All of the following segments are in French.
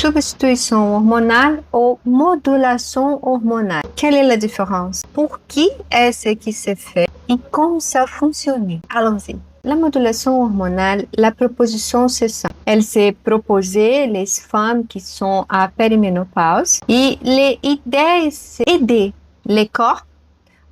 substitution hormonale ou modulation hormonale. Quelle est la différence? Pour qui est-ce qui se fait et comment ça fonctionne? Allons-y. La modulation hormonale, la proposition c'est ça. Elle s'est proposée les femmes qui sont à périménopause et l'idée c'est aider les corps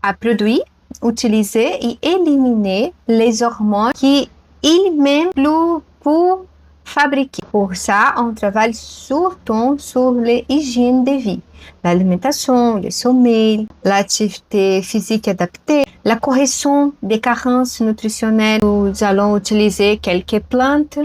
à produire, utiliser et éliminer les hormones qui ils-mêmes plus pour fabriquer. Pour ça, on travaille surtout sur l'hygiène de vie, l'alimentation, le sommeil, l'activité physique adaptée, la correction des carences nutritionnelles. Nous allons utiliser quelques plantes,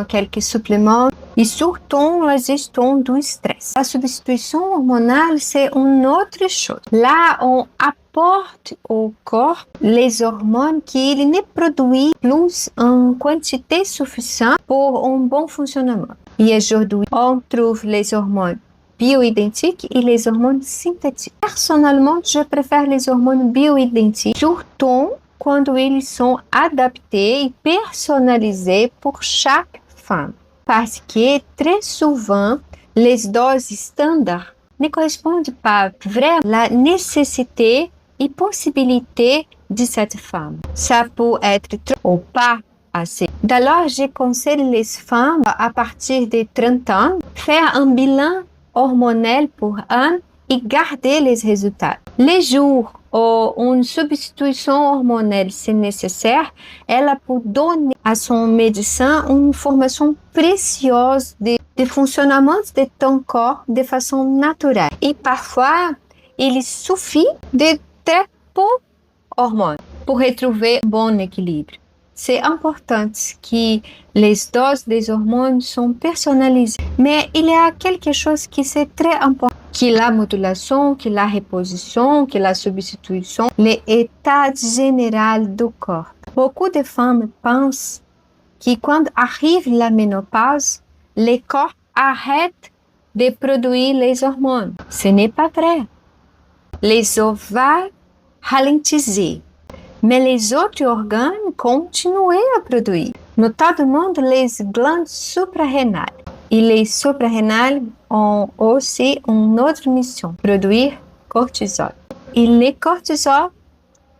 quelques suppléments et surtout la gestion du stress. La substitution hormonale, c'est une autre chose. Là, on apporte au corps les hormones qu'il ne produit plus en quantité suffisante pour un bon fonctionnement. Et aujourd'hui, on trouve les hormones bioidentiques et les hormones synthétiques. Personnellement, je préfère les hormones bioidentiques, surtout quand ils sont adaptés et personnalisés pour chaque femme. Parce que très souvent, les doses standards ne correspondent pas vraiment à la nécessité et possibilité de cette femme. Ça peut être trop ou pas assez. D'ailleurs, je conseille les femmes à partir de 30 ans faire un bilan hormonal pour un et garder les résultats. Les jours où une substitution hormonale c'est nécessaire, elle peut donner à son médecin une information précieuse de fonctionnement de ton corps de façon naturelle. Et parfois, il suffit de très peu hormones pour retrouver un bon équilibre. C'est important que les doses des hormones sont personnalisées. Mais il y a quelque chose qui c'est très important, que la modulation, que la reposition, que la substitution, l'état général du corps. Beaucoup de femmes pensent que quand arrive la ménopause, le corps arrête de produire les hormones. Ce n'est pas vrai. Les ovaires ralentissent. Mais les autres organes continuent à produire, notamment les glandes suprarrénales. Et les suprarrénales ont aussi une autre mission, produire cortisol. Et le cortisol,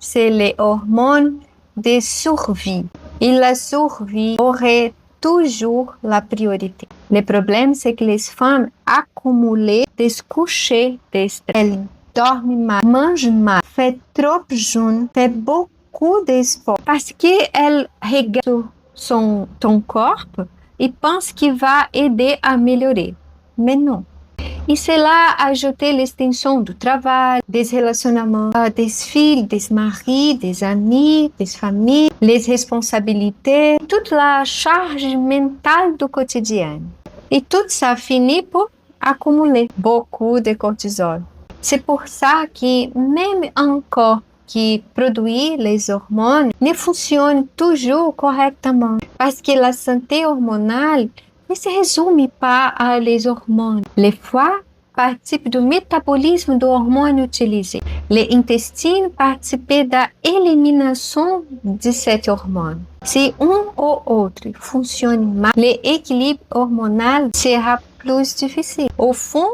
c'est l'hormone de survie. Et la survie aurait toujours la priorité. Le problème, c'est que les femmes accumulent des couchers de stress. Elles dorment mal, mangent mal, font trop jeûne, font beaucoup d'espoir parce qu'elle regarde ton corps et pense qu'il va aider à améliorer. Mais non. Et cela ajoute l'extension du travail, des relationnements, des filles, des maris, des amis, des familles, les responsabilités, toute la charge mentale du quotidien. Et tout ça finit par accumuler beaucoup de cortisol. C'est pour ça que même un corps qui produit les hormones ne fonctionne toujours correctement. Parce que la santé hormonale ne se résume pas à les hormones. Les foies participent du métabolisme de hormones utilisées. Les intestins participent de l'élimination de cette hormone. Si un ou autre fonctionne mal, l'équilibre hormonal sera plus difficile. Au fond,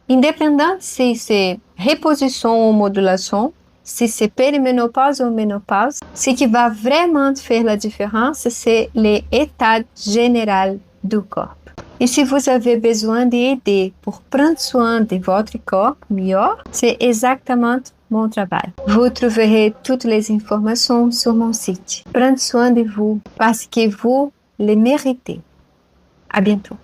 indépendant si c'est reposition ou modulation, si c'est périménopause ou ménopause, ce qui va vraiment faire la différence, c'est l'état général du corps. Et si vous avez besoin d'aider pour prendre soin de votre corps mieux, c'est exactement mon travail. Vous trouverez toutes les informations sur mon site. Prenez soin de vous parce que vous les méritez. À bientôt.